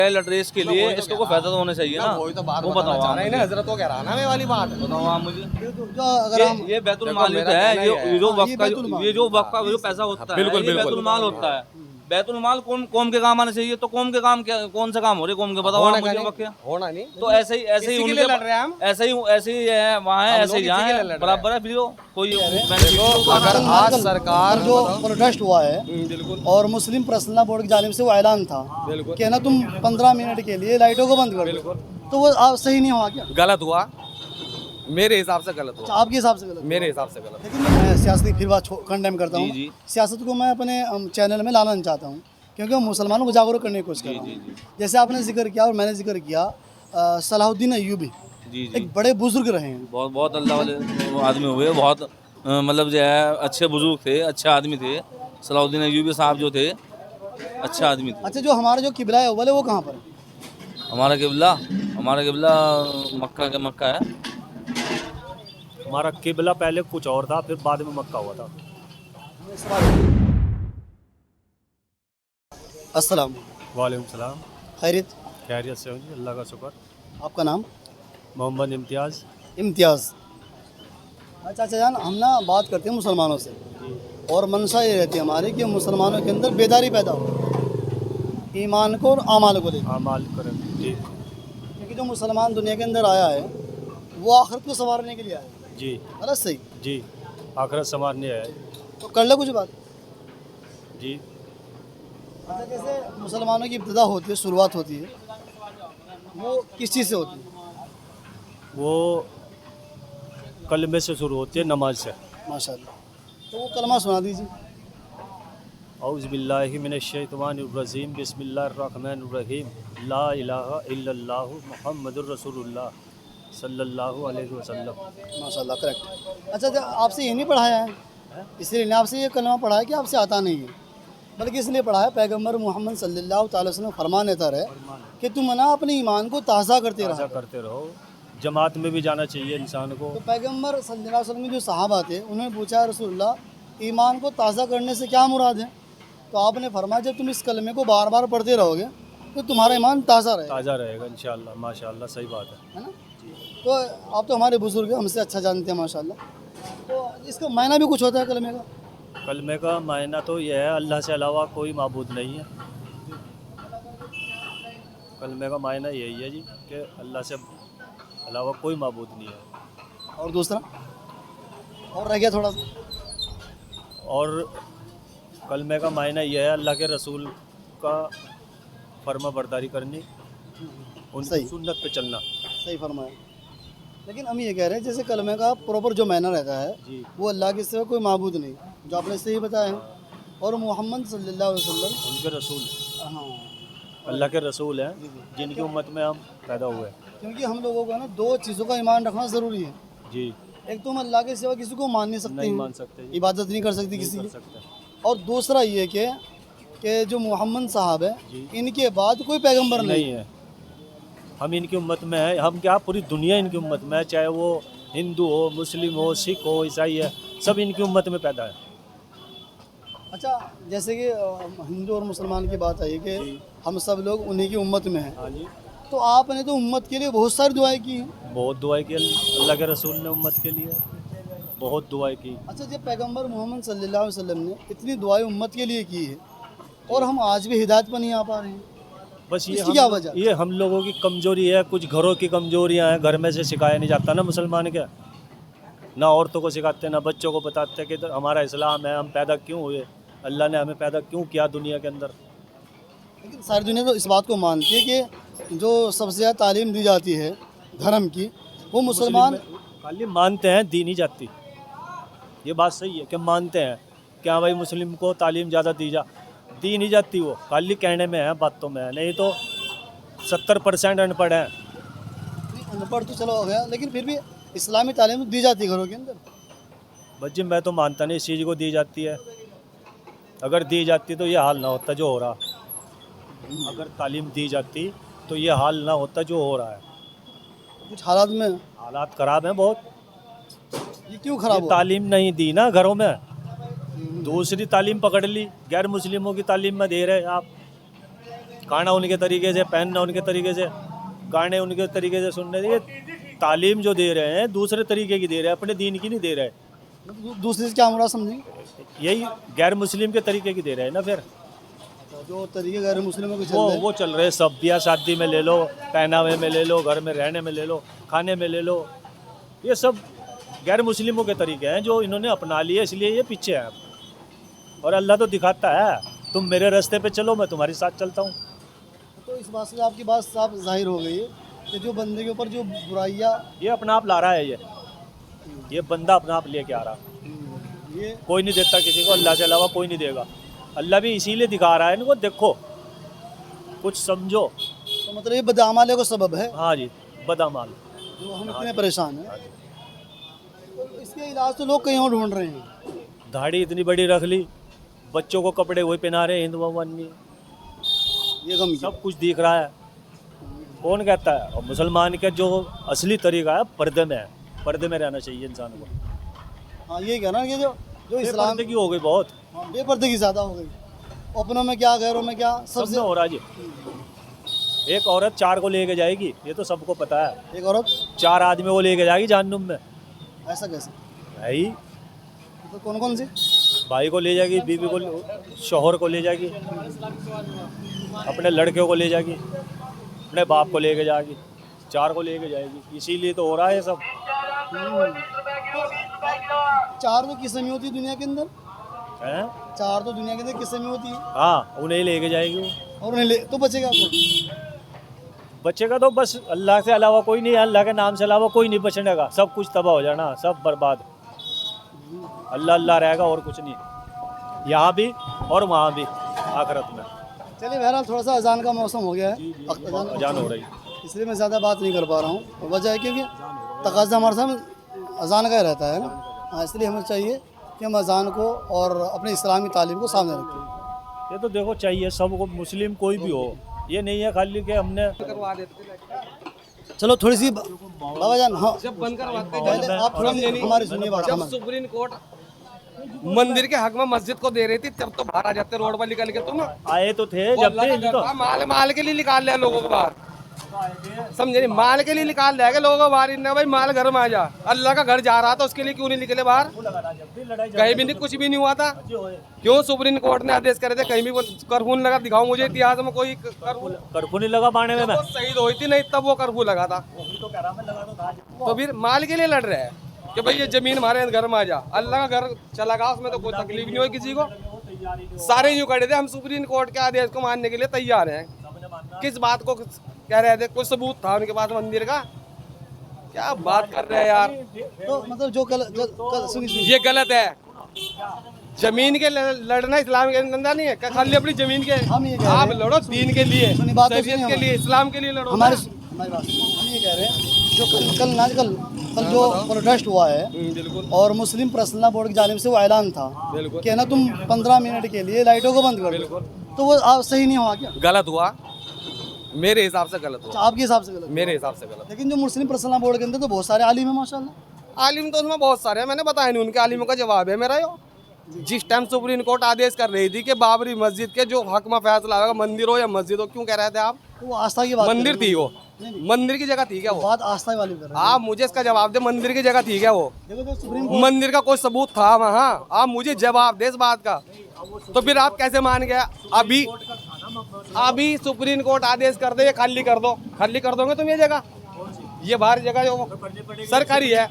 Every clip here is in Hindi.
एड्रेस के लिए इसको कोई फायदा तो होना चाहिए ना। वही तो बात वो बताना बताओ चाह आप रहे हैं ना मुझे। हजरत, तो कह रहा ना मैं वाली बात। बताओ आप मुझे। जो अगर हम ये बैतुल देखो, माल ही मेरा तो है, कहना ही है। ये जो हाँ, वक्त का ये जो वक्त का जो पैसा होता है, बिल्कुल, ये बिल्कुल। बैतुल माल होता है। बैतुल माल कौम के काम आना चाहिए। तो कौम के काम क्या, कौन सा काम हो रहे कौम के, बताओ आप मुझे वक्त। होना नहीं। तो ऐसे ही किसी के लिए लड़ रहे हैं हम? ऐसे ही है वहाँ है, हम ऐसे लोग ही यहाँ इसी के लिए है, लड़ रहे हैं। बराबर है। फिर कोई देखो, अगर आज सरकार जो प्रोटेस्ट हुआ है बिल्कुल और मुस्लिम पर्सनल बोर्ड की जानिब से वो ऐलान था बिल्कुल कि ना तुम 15 मिनट के लिए लाइटों को बंद कर दो, तो वो सही नहीं हुआ क्या? गलत हुआ, मेरे हिसाब से गलत अच्छा, हुआ, आपके हिसाब से गलत? मेरे हिसाब से गलत। लेकिन मैं सियासत की फिर बात कंडेम करता जी, हूँ। जी। सियासत को मैं अपने चैनल में लाना नहीं चाहता हूँ, क्योंकि मैं मुसलमानों को जागरूक करने की कोशिश कर रहा हूँ। जैसे आपने जिक्र किया और मैंने जिक्र किया, सलाहुद्दीन अय्यूबी जी जी, एक बड़े बुजुर्ग रहे हैं। बहुत बहुत अल्लाह वाले आदमी हुए, बहुत मतलब जो है अच्छे बुजुर्ग थे, अच्छे आदमी थे। सलाहुद्दीन अय्यूबी साहब जो थे, अच्छे आदमी थे। अच्छा, जो हमारा जो किबला है अव्वल है वो कहाँ पर है? हमारा किबला मक्का है। हमारा किबला पहले कुछ और था, फिर बाद में मक्का हुआ था। अस्सलाम वालेकुम सलाम। खैरियत? खैरियत से हो जी, अल्लाह का शुक्र। आपका नाम? मोहम्मद इम्तियाज़। इम्तियाज़। अच्छा जान, हम ना बात करते हैं मुसलमानों से, और मनसा ये रहती है हमारी कि मुसलमानों के अंदर बेदारी पैदा हो ईमान को और आमाल को लेकर। आमाल करें जी। क्योंकि जो मुसलमान दुनिया के अंदर आया है वो आखिरत को संवारने के लिए आया है। जी गलत सही? जी, आखिरत संवारने है तो कर ले कुछ बात। जी। अच्छा, जैसे मुसलमानों की इब्तिदा होती है, शुरुआत होती है, वो किस चीज़ से होती है? वो कलमे से शुरू होती है, नमाज से। माशाल्लाह। तो वो कलमा सुना दीजिए। औज़ बिल्लाहि मिनश्शैतानिर्रजीम, बिस्मिल्लाहिर्रहमानिर्रहीम, ला इलाहा इल्लल्लाहु मुहम्मदुर रसूलुल्लाह सल्लल्लाहु अलैहि वसल्लम। माशाल्लाह, करेक्ट। अच्छा, आपसे ये नहीं पढ़ाया है, इसलिए नहीं आपसे ये कलमा पढ़ा है कि आपसे आता नहीं है, बल्कि इसलिए पढ़ा है पैगम्बर मोहम्मद सल्लल्लाहु अलैहि वसल्लम फरमान देता रहे कि तुम ना अपने ईमान को ताज़ा करते ताज़ा रहो। करते रहो। जमात में भी जाना चाहिए इंसान को। तो पैगम्बर सल्लल्लाहु अलैहि वसल्लम के जो सहाबा थे उन्होंने पूछा, रसूलुल्लाह ईमान को ताज़ा करने से क्या मुराद है? तो आपने फरमाया, जब तुम इस कलमे को बार बार पढ़ते रहोगे तो तुम्हारा ईमान ताज़ा रहेगा। ताज़ा रहेगा इंशाअल्लाह। माशाअल्लाह, सही बात है ना? तो आप तो हमारे बुजुर्ग हैं, हमसे अच्छा जानते हैं माशाल्लाह। तो इसका मायना भी कुछ होता है कलमे का? है। कलमे का मायना तो यह है, अल्लाह से अलावा कोई माबूद नहीं है। कलमे का मायना यही है जी कि अल्लाह से अलावा कोई माबूद नहीं है। और दूसरा और रह गया थोड़ा सा। और कलमे का मायना यह है, अल्लाह के रसूल का फर्मा बरदारी करनी, उनकी सही। सुन्नत पे चलना। सही फरमाया। लेकिन हम ये कह रहे हैं, जैसे कलमे का प्रॉपर जो मायना रहता है जी। वो अल्लाह के सिवा कोई माबूद नहीं, जो आपने सही बताया है, और मोहम्मद सल्लल्लाहु अलैहि वसल्लम उनके रसूल, हाँ, अल्लाह के रसूल हैं, जिनकी उम्मत में हम पैदा हुए हैं। क्योंकि हम लोगों को ना दो चीज़ों का ईमान रखना ज़रूरी है। जी। एक तो हम अल्लाह के सिवा किसी को मान नहीं सकते नहीं हैं, मान सकते जी, इबादत नहीं कर सकते नहीं किसी कर की। सकते। और दूसरा ये कि जो मोहम्मद साहब है जी। इनके बाद कोई पैगंबर नहीं नहीं है। हम इनकी उम्मत में हैं। हम क्या, पूरी दुनिया इनकी उम्मत में है, चाहे वो हिंदू हो, मुस्लिम हो, सिख हो, ईसाई है, सब इनकी उम्मत में पैदा है। अच्छा, जैसे कि हिंदू और मुसलमान की बात आई कि हम सब लोग उन्हीं की उम्मत में हैं, हाँ जी। तो आपने तो उम्मत के लिए बहुत सारी दुआएं की हैं। बहुत दुआएं की अल्लाह के रसूल ने उम्मत के लिए, बहुत दुआएं की। अच्छा, जब पैगंबर मोहम्मद सल्लल्लाहु अलैहि वसल्लम ने इतनी दुआएं उम्मत के लिए की है और हम आज भी हिदायत पर नहीं आ पा रहे हैं, बस ये इसकी क्या वजह? ये हम लोगों की कमजोरी है। कुछ घरों की कमजोरियां हैं, घर में से सिखाया नहीं जाता ना मुसलमान के, ना औरतों को सिखाते, ना बच्चों को बताते कि तो हमारा इस्लाम है, हम पैदा क्यों हुए, अल्लाह ने हमें पैदा क्यों किया दुनिया के अंदर। लेकिन सारी दुनिया तो इस बात को मानती है कि जो सबसे ज़्यादा तालीम दी जाती है धर्म की, वो मुसलमान। खाली मानते हैं, दी नहीं जाती। ये बात सही है कि मानते हैं कि हाँ भाई मुस्लिम को तालीम ज़्यादा दी नहीं जाती। वो खाली कहने में है, बातों में है, नहीं तो 70% अनपढ़ हैं। अनपढ़ तो चलो हो गया, लेकिन फिर भी इस्लामी तालीम तो दी जाती है घरों के अंदर। बस जी, मैं तो मानता नहीं इस चीज़ को दी जाती है। अगर दी जाती तो ये हाल ना होता जो हो रहा। अगर तालीम दी जाती तो ये हाल ना होता जो हो रहा है। कुछ हालात में हालात ख़राब हैं बहुत। ये क्यों खराब ये हुआ? तालीम नहीं दी ना घरों में, दूसरी तालीम पकड़ ली, गैर मुस्लिमों की तालीम में दे रहे आप। खाना उनके तरीके से, पहनना उनके तरीके से, गाने उनके तरीके से सुनने। ये तालीम जो दे रहे हैं दूसरे तरीके की दे रहे हैं, अपने दीन की नहीं दे रहे। दूसरे से क्या मुराद समझेंगे? यही गैर मुस्लिम के तरीके की दे रहे हैं ना। फिर जो तरीके गैर मुस्लिमों के चल रहे हैं, वो चल रहे हैं सब। ब्याह शादी में ले लो, पहनावे में ले लो, घर में रहने में ले लो, खाने में ले लो, ये सब गैर मुस्लिमों के तरीके हैं जो इन्होंने अपना लिए, इसलिए ये पीछे हैं। और अल्लाह तो दिखाता है, तुम मेरे रास्ते पे चलो, मैं तुम्हारे साथ चलता हूँ। तो इस बात से आपकी बात साफ जाहिर हो गई है कि जो बंदे के ऊपर जो बुराइयाँ, ये अपना आप ला रहा है, ये बंदा अपना आप लेके आ रहा है। ये कोई नहीं देता किसी को, अल्लाह के अलावा कोई नहीं देगा। अल्लाह भी इसीलिए दिखा रहा है इनको, देखो कुछ समझो। तो मतलब ये बदआमाले को सबब है हाँ जी, बदामाल। जो हम इतने परेशान हैं। तो इसके इलाज तो लोग कहीं और ढूंढ रहे हैं। दाढ़ी इतनी बड़ी रख ली, बच्चों को कपड़े वही पहना रहे हैं हिंदू भगवान में, ये गम सब कुछ दिख रहा है। कौन कहता है? और मुसलमान का जो असली तरीका है पर्दे में है, पर्दे में रहना चाहिए इंसान को। हाँ, यही कहना कि जो इस्लाम पर्दे की हो गई बहुत, हाँ, बेपर्दे की ज़्यादा हो गई। अपनों में क्या, गैरों में क्या, सब सबसे में हो रहा है जी। एक औरत 4 को लेके जाएगी, ये तो सबको पता है। एक औरत 4 आदमी को लेके जाएगी जहन्नुम में। ऐसा कैसे? भाई, तो कौन कौन सी? भाई को ले जाएगी, बीवी को, शोहर को ले जाएगी, अपने लड़के को ले जाएगी, अपने बाप को लेके जाएगी, 4 को लेके जाएगी। इसीलिए तो हो रहा है सब। 4 तो किस्म होती है दुनिया के अंदर, हैं? 4 तो दुनिया के अंदर किस्म होती है। हाँ, उन्हें लेके जाएगी वो। और उन्हें तो बचेगा कौन? बच्चे का तो बस अल्लाह से अलावा कोई नहीं है, अल्लाह के नाम से अलावा कोई नहीं बचने का, सब कुछ तबाह हो जाना, सब बर्बाद। अल्लाह अल्लाह रहेगा और कुछ नहीं, यहाँ भी और वहाँ भी, आखिरत में। चलिए बहरहाल थोड़ा सा अजान का मौसम हो गया है, अजान हो रही, इसलिए मैं ज़्यादा बात नहीं कर पा रहा हूँ। वजह है क्योंकि तकाज़ा हमारे सामने अजान का ही रहता है ना। हाँ, इसलिए हमें चाहिए कि हम अजान को और अपने इस्लामी तालीम को सामने रखें। ये तो देखो चाहिए सबको, मुस्लिम कोई भी हो, ये नहीं है खाली कि हमने। चलो थोड़ी सी बाबा जान, हाँ जब बंद करवाते पहले आप थोड़ा हमारी सुनिए बात। जब सुप्रीम कोर्ट मंदिर के हक में मस्जिद को दे रही थी, तब तो बाहर आ जाते रोड पर निकल के। तुम आए तो थे जब भी, तो माल के लिए निकाल लिया लोगों को बाहर, समझे नहीं? माल के लिए निकाल लिया लोगों को बाहर, इन्हें भाई माल घर में आ जा। अल्लाह का घर जा रहा था, उसके लिए क्यों नहीं निकले बाहर? कहीं भी नहीं, कुछ भी नहीं हुआ था। क्यों सुप्रीम कोर्ट ने आदेश करे थे कहीं भी कर्फ्यू लगा? दिखाओ मुझे इतिहास में कोई कर्फ्यू नहीं लगा पाने में। वो शहीद हुई थी नहीं, तब वो कर्फ्यू लगा था। तो फिर माल के लिए लड़ रहे हैं कि भाई ये जमीन हमारे घर में आ जा। अल्लाह का घर चला गया, उसमें तो कोई तकलीफ नहीं हुई किसी को। सारे यूँ खड़े थे, हम सुप्रीम कोर्ट के आदेश को मानने के लिए तैयार हैं। किस बात को कह रहे थे? कुछ सबूत था उनके पास मंदिर का? क्या बात कर रहे हैं यार? तो मतलब जो सुनिए, ये गलत है। जमीन के लड़ना इस्लाम के अंदर नहीं है। खाली अपनी जमीन के हम ये कह रहे आप हैं, लड़ो, दीन के लिए, सुनिए बात तो शरीयत सुनिए के लिए, इस्लाम के लिए लड़ो। हमारी बात सुनिए। हम ये कह रहे हैं जो कल जो प्रोटेस्ट हुआ है बिल्कुल और मुस्लिम पर्सनल बोर्ड की जानिब से वो ऐलान था बिल्कुल कि ना तुम 15 मिनट के लिए लाइटों को बंद कर दो, तो वो सही नहीं हुआ क्या? गलत हुआ, मेरे हिसाब से गलत हुआ। आपके हिसाब से गलत? मेरे हिसाब से गलत। लेकिन जो मुस्लिम पर्सनल बोर्ड के अंदर तो बहुत सारे आलिम है माशाल्लाह। आलिम तो उसमें बहुत सारे हैं, मैंने बताया नहीं। उनके आलिमों का जवाब है मेरा। यो जिस टाइम सुप्रीम कोर्ट आदेश कर रही थी कि बाबरी मस्जिद के जो हक में फैसला होगा, मंदिर हो या मस्जिद हो, क्यों कह रहे थे आप? वो आस्था की बात कर मंदिर रहे थी हैं। वो, मंदिर की जगह थी क्या वो? बात आस्था वाली कर रहे हैं। आप मुझे इसका जवाब दे, मंदिर की जगह थी क्या वो? देखो जो सुप्रीम कोर्ट मंदिर का कोई सबूत था वहाँ? आप मुझे जवाब दे इस बात का। तो फिर आप कैसे मान गया? अभी सुप्रीम कोर्ट आदेश कर दे, ये खाली कर दो। खाली कर दोगे तुम ये जगह? ये बाहर जगह जो सरकारी है,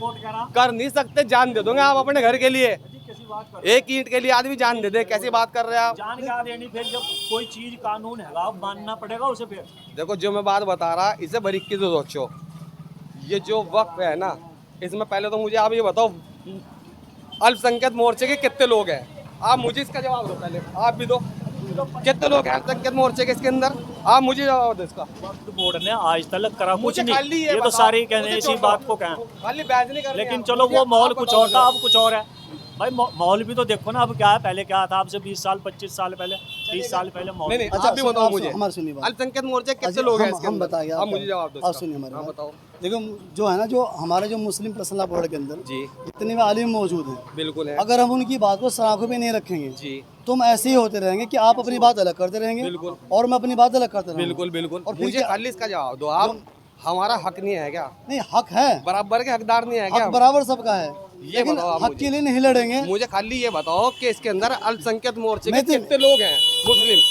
कर नहीं सकते, जान दे दोगे आप अपने घर के लिए। एक ईंट के लिए आदमी जान दे दे, कैसी बात कर रहे हैं आप? जान क्या देनी? फिर जब कोई चीज कानून है आप मानना पड़ेगा उसे। फिर देखो जो मैं बात बता रहा, इसे बारीकी से सोचो। ये जो वक्फ है ना, इसमें पहले तो मुझे आप ये बताओ, अल्पसंख्यक मोर्चे के कितने लोग हैं? आप मुझे इसका जवाब दो पहले, आप भी दो। कितने लोग हैं अल्पसंख्यक मोर्चे के इसके अंदर? आप मुझे जवाब दो इसका। वक्फ बोर्ड ने आज तक करा कुछ मुझे नहीं, खाली ये तो बताओ, सारे कहने मुझे इसी छोड़ो। बात को कहें। खाली बहस नहीं कर रहे लेकिन हैं। चलो मुझे वो माहौल आप कुछ बताओ और था, जरा। अब कुछ और है भाई। माहौल भी तो देखो ना, अब क्या है, पहले क्या था, अब से 20 साल 25 साल पहले, 30 साल पहले माहौल। नहीं अच्छा, आप भी बताओ आप मुझे, हमारी सुनिए बात। अल्पसंख्यक मोर्चे कितने लोग हैं इसके हम अंदर? बताइए, आप मुझे जवाब दो आप इसका। सुनिए हमारी हाँ बात। बताओ। देखो जो है ना, जो हमारे जो मुस्लिम पर्सनल बोर्ड के अंदर जी जितने भी आलिम मौजूद हैं, बिल्कुल है अगर हम उनकी बात को सराखों पे नहीं रखेंगे जी। तुम ऐसे ही होते रहेंगे कि आप अपनी बात अलग करते रहेंगे बिल्कुल। और मैं अपनी बात अलग करते रहूंगा। बिल्कुल बिल्कुल। और फिर मुझे क्या- खाली इसका जवाब दो आप, हमारा हक नहीं है क्या? नहीं, हक है, बराबर के हकदार नहीं है क्या? हक बराबर सबका है, ये लेकिन बताओ आप हक मुझे। के लिए नहीं लड़ेंगे। मुझे खाली ये बताओ कि इसके अंदर अल्पसंख्यक मोर्चे के मैं तो- कितने लोग हैं, मुस्लिम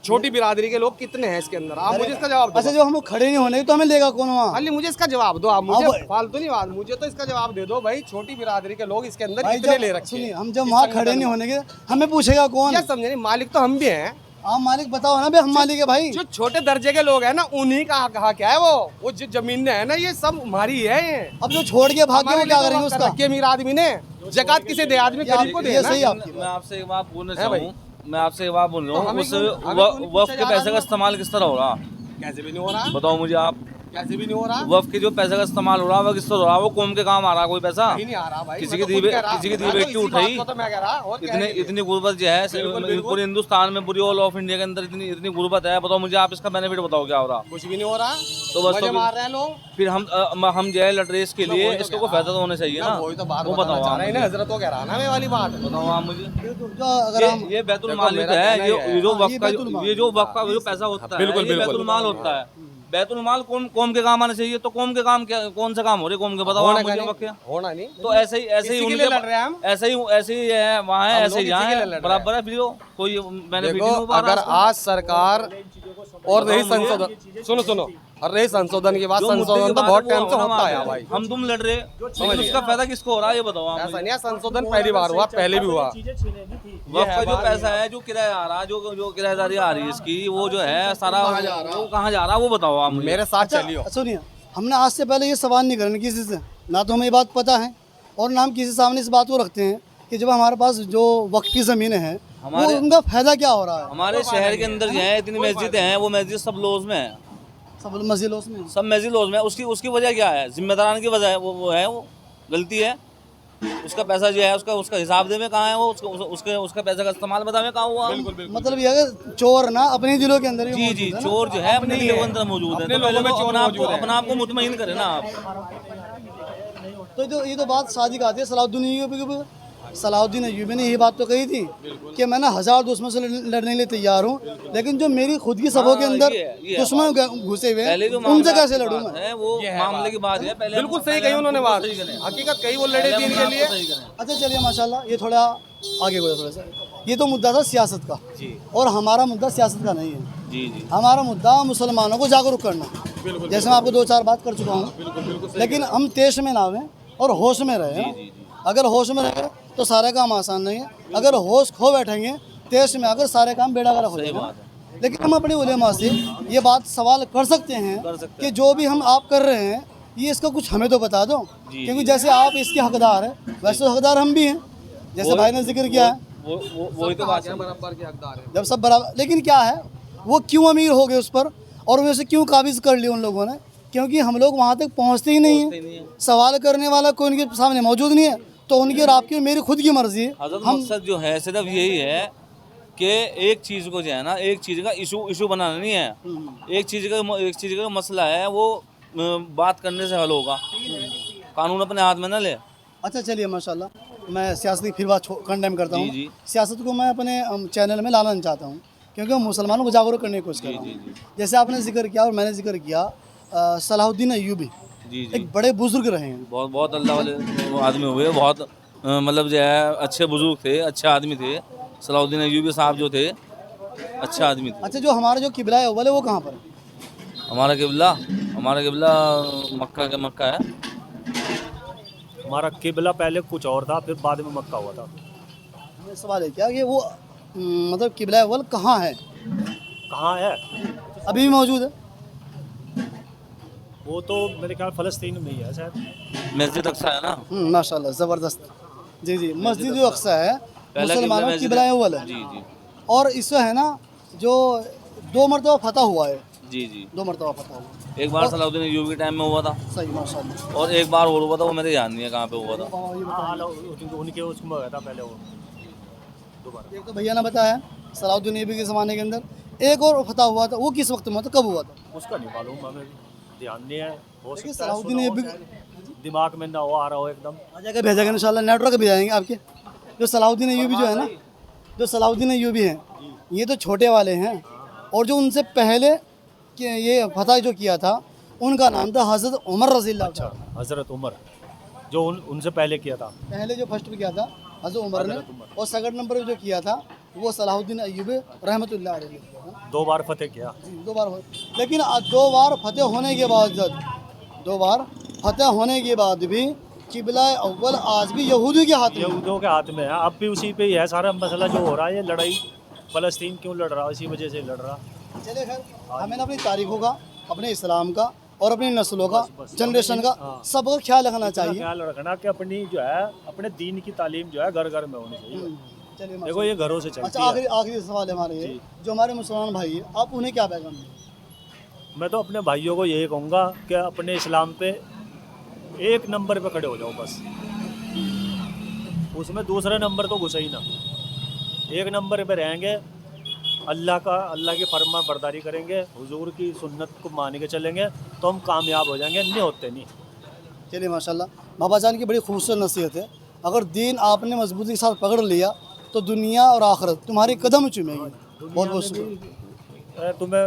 छोटी बिरादरी के लोग कितने हैं इसके अंदर? आप मुझे इसका जवाब दो। अच्छा, जो हम खड़े नहीं होने तो हमें लेगा कौन वहाँ? खाली मुझे इसका जवाब दो आप, मुझे अब- फालतू नहीं बात, मुझे तो इसका जवाब दे दो भाई। छोटी बिरादरी के लोग इसके अंदर भाई कितने ले जब रखे सुनिए, हैं? हम जब वहाँ खड़े नहीं होने के हमें पूछेगा कौन? क्या समझे नहीं, मालिक तो हम भी हैं। आप मालिक बताओ ना, भाई हम मालिक है भाई। जो छोटे दर्जे के लोग हैं ना, उन्हीं का हक है वो जो जमीन है ना, ये सब हमारी है। ये अब जो छोड़ के भाग गया हमारे वो क्या लिए तो करेंगे वक्त कर उसका? रखी है अमीर आदमी ने। जकात किसे दे? आदमी गरीब को दे ये ना। सही आपकी मैं आपसे एक बात बोलना है भाई। चाहूँ, मैं आपसे एक बात बोल रहा हूँ, हमें उस क्यों- हमें क्यों नहीं वक्फ पूछा के जा पैसे रहा का इस्तेमाल किस तरह हो रहा? कैसे भी नहीं हो रहा, बताओ मुझे आप। कैसे भी नहीं हो रहा, वक्फ के जो पैसे का इस्तेमाल हो रहा है वो किस तरह हो रहा है? वो कौम के काम आ रहा है कोई पैसा? कहीं नहीं आ रहा भाई। किसी मैं की तो खुद दी- कह रहा। किसी की दी मैं तो बेटी इसी उठाई। बात को तो मैं कह रहा। और क्या इतने है ये? इतनी गुर्बत जो है बिल्कुल। पूरे हिंदुस्तान में, पूरी ऑल ऑफ इंडिया के अंदर इतनी इतनी गुर्बत है। बताओ मुझे आप, इसका बेनिफिट बताओ क्या हो रहा? कुछ भी नहीं हो रहा, तो बस मजे तो मार रहे हैं लोग। फिर हम जो है लड़ रहे इसके लिए, वही तो इसको कह कोई रहा। फायदा तो होना चाहिए ना। वही तो बात वो बताना बताओ चाह आप रहे हैं मुझे। ना, हजरत को कह रहा ना मैं वाली बात। बताओ आप मुझे। जो अगर हम ये बैतुल देखो, माल ही मेरा तो है, कहना ये ये जो हाँ, वक्फ ये का बैतुल माल। ये जो वक्फ का जो पैसा होता है, बिल्कुल, ये बिल्कुल। बैतुल माल होता है। बैतुल माल कौम के काम आना चाहिए। तो कौम के काम क्या, कौन सा काम हो रहे कौम के? बताओ होना आप मुझे नहीं, वक्फ के। होना नहीं। तो ऐसे ही इसी के लिए लड़ रहे हैं हम। ऐसे ही है वहाँ है, हम ऐसे लोग ही इसी यहाँ के लिए है, लड़ रहे हैं। बराबर है। फिर कोई बेनिफिट देखो, नहीं हो पा रहा अगर इसका। आज सरकार और रही बताओ मुझे। संशोधन, सुनो, और रही संशोधन की बात, जो मुद्दे संशोधन की तो बात बहुत है, टाइम वो से हमारा होता बात आया है। भाई। हम तुम लड़ रहे, लेकिन उसका फायदा किसको हो रहा है ये बताओ आप ऐसा मुझे। नहीं है, संशोधन पहली बार हुआ, पहले भी हुआ। वक्फ का जो पैसा है, जो किराया आ रहा है, जो किराएदारी आ रही है इसकी, वो जो है सारा वो कहाँ जा रहा है वो बताओ आप मुझे। मेरे साथ चलियो। सुनिए, हमने आज से पहले ये सवाल नहीं करना किसी से, ना तो हमें ये बात पता है और ना हम किसी सामने इस बात को रखते हैं कि जब हमारे पास जो वक्त की ज़मीनें हैं वो हमारे- उनका फायदा क्या हो रहा है। हमारे शहर के अंदर जो है इतनी मस्जिदें हैं, वो मस्जिद सब लॉज में है, सब मस्जिदों में सब मस्जिद लॉज में है। उसकी वजह क्या है? जिम्मेदारान की वजह है, वो है, वो गलती है। उसका पैसा जो है उसका हिसाब देवे कहाँ है वो, उसका पैसा का इस्तेमाल बतावे कहाँ हुआ। मतलब ये है चोर ना अपने दिलों के अंदर ही जी मौजूद जी, है ना। चोर जो है अपने दिलों के अंदर मौजूद है। अपने तो लोगों पहले में वो चोर मौजूद है। अपना आपको मुतमईन करे ना आप। तो ये तो बात सादिक आती है। सलाहुद्दीन अय्यूबी ने ये बात तो कही थी कि मैं ना 1000 दुश्मन से लड़ने के लिए तैयार हूँ, लेकिन जो मेरी खुद की सबों के हाँ, अंदर ये है दुश्मन घुसे हुए पहले हैं जो उनसे मामला कैसे की लड़ूँ बात मैं? है, वो मामले की बात है। पहले बिल्कुल सही कही उन्होंने बात, हकीकत कही वो लड़े दीन के लिए। अच्छा चलिए, माशाल्लाह, ये थोड़ा आगे बढ़े थोड़ा सा। ये तो मुद्दा था सियासत का, और हमारा मुद्दा सियासत का नहीं है। जी जी, हमारा मुद्दा मुसलमानों को जागरूक करना। जैसे मैं आपको 2-4 बात कर चुका हूँ, लेकिन हम तेज में ना आवे और होश में रहे। अगर होश में रहे तो सारे काम आसान नहीं है, अगर होश खो बैठेंगे तेज में अगर सारे काम बेड़ा गर्क हो जाएगा। लेकिन हम अपने उलेमा से ये बात सवाल कर सकते हैं कि जो भी हम आप कर रहे हैं ये इसका कुछ हमें तो बता दो, क्योंकि जैसे आप इसके हकदार हैं वैसे तो हकदार हम भी हैं, जैसे भाई ने जिक्र किया है। वही तो बात है। बराबर के हकदार है। जब सब बराबर, लेकिन क्या है वो क्यों अमीर हो गए उस पर, और उन्हें से क्यों काबिज कर लिया उन लोगों ने? क्योंकि हम लोग वहाँ तक पहुँचते ही नहीं हैं। सवाल करने वाला कोई उनके सामने मौजूद नहीं है, तो उनकी और आपकी मेरी खुद की मर्जी है। हजरत मकसद जो है सिर्फ यही है कि एक चीज़ को जो है ना, एक चीज़ का इशू बनाना नहीं है। एक चीज़ का मसला है, वो बात करने से हल होगा। कानून अपने हाथ में ना ले। अच्छा चलिए, माशाल्लाह, मैं सियासत की फिर बात कंडेम करता हूँ। जी। सियासत को मैं अपने चैनल में लाना चाहता हूँ, क्योंकि हम मुसलमानों को जागरूक करने की कोशिश कर रहा हूँ। जैसे आपने जिक्र किया और मैंने जिक्र किया, सलाहुद्दीन अय्यूबी जी जी, एक बड़े बुजुर्ग रहे हैं। बहुत अल्लाह वाले वो आदमी हुए, बहुत मतलब जो है अच्छे बुजुर्ग थे, अच्छे आदमी थे। सलाहुद्दीन अय्यूबी साहब जो थे अच्छे आदमी थे। अच्छा, जो हमारा जो किबला है वो कहाँ पर है? हमारा किबला मक्का है। हमारा किबला पहले कुछ और था, फिर बाद में मक्का हुआ था। ये सवाल है क्या कि वो मतलब किबला अव्वल कहाँ है? कहाँ है? अभी भी मौजूद है? वो तो मेरे ख्याल फ़लस्तीन में ही है शायद। मस्जिद अक्सा है ना। माशाल्लाह, ज़बरदस्त। जी जी, मस्जिद जो अक्सा है पहला मुसलमानों मस्जिद किबला अव्वल है। जी जी और इससे है ना जो 2 मरतबा फतह हुआ है, जी जी। 2 मरतबा फतह हुआ। एक बार सलाहुद्दीन अय्यूबी के टाइम में हुआ था, सही, माशाल्लाह। और एक बार और हुआ था, वो मेरे याद नहीं है कहाँ पे हुआ था। हाँ, उनके उसमें गया था पहले वो दोबारा। एक तो भैया ने बताया सलाहुद्दीन अय्यूबी के ज़माने के अंदर एक और फतह हुआ था, वो किस वक्त में हुआ था, कब हुआ था? उसका नहीं मालूम, हमें ध्यान नहीं है। हो देखिए, सकता है सलाहुद्दीन सुना हो, अय्यूबी शायद दिमाग में ना हो, आ रहा हो एकदम। आ जाएगा, भेजेगा इंशाल्लाह, नेटवर्क भी जाएंगे आपके। जो सलाहुद्दीन अय्यूबी जो है ना, जो सलाहुद्दीन अय्यूबी हैं, ये तो छोटे वाले हैं, और जो उनसे पहले कि ये फतह जो किया था उनका नाम था हज़रत उमर रज़ी अल्लाह अच्छा, ताला। हज़रत उमर जो उनसे पहले किया था। पहले जो फर्स्ट पे किया था हज़रत उमर ने, और सेकंड नंबर पे जो किया था वो सलाहुद्दीन अय्यूबी रहमतुल्लाह अलैह ने किया था। 2 बार फतेह किया। दो बार लेकिन 2 बार फतेह होने के बाद, 2 बार फतेह होने के बाद भी किबला अव्वल आज भी यहूदियों के हाथ में है। यहूदियों के हाथ में है, अब भी उसी पे ही है सारा मसला जो हो रहा है। ये लड़ाई फ़लस्तीन क्यों लड़ रहा है, इसी वजह से लड़ रहा। चले खैर, हमें ना अपनी तारीखों का, अपने इस्लाम का और अपनी नस्लों का, जनरेशन का सबका ख्याल रखना इतना चाहिए। ख्याल रखना कि अपनी जो है अपने दीन की तालीम जो है घर घर में होनी चाहिए। चलिए देखो ये घरों से चलती अच्छा, है। आखिरी सवाल है हमारे ये, जो हमारे मुसलमान भाई है, आप उन्हें क्या पैगाम दें? मैं तो अपने भाइयों को यही कहूँगा कि अपने इस्लाम पे 1 नंबर पे खड़े हो जाओ बस, उसमें दूसरे नंबर तो घुसे ही ना। 1 नंबर पे रहेंगे, अल्लाह की फरमा बरदारी करेंगे, हुजूर की सुन्नत को मान के चलेंगे तो हम कामयाब हो जाएंगे, नहीं होते नहीं। चलिए माशाल्लाह, बाबा जान की बड़ी खूबसूरत नसीहत है। अगर दीन आपने मजबूती के साथ पकड़ लिया तो दुनिया और आखिरत तुम्हारी कदम चूमेगी। बहुत बहुत शुक्रिया। तुम्हें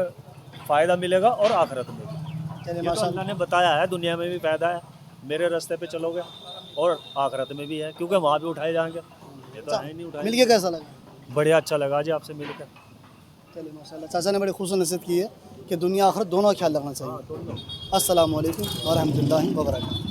फ़ायदा मिलेगा और आखिरत में भी। चलिए ये तो माशाल्लाह, अल्लाह ने बताया है, दुनिया में भी फ़ायदा है, मेरे रास्ते पे चलोगे, और आखिरत में भी है, क्योंकि वहाँ भी उठाए जाएंगे। ये तो है नहीं उठाए। मिल के कैसा लगा? बढ़िया, अच्छा लगा जी आपसे मिलकर। चलिए माशाल्लाह, चाचा ने बड़ी खूबसूरत नसीहत की है कि दुनिया आखिरत दोनों का ख्याल रखना चाहिए। अस्सलाम वालेकुम व रहमतुल्लाहि व बरकातहू।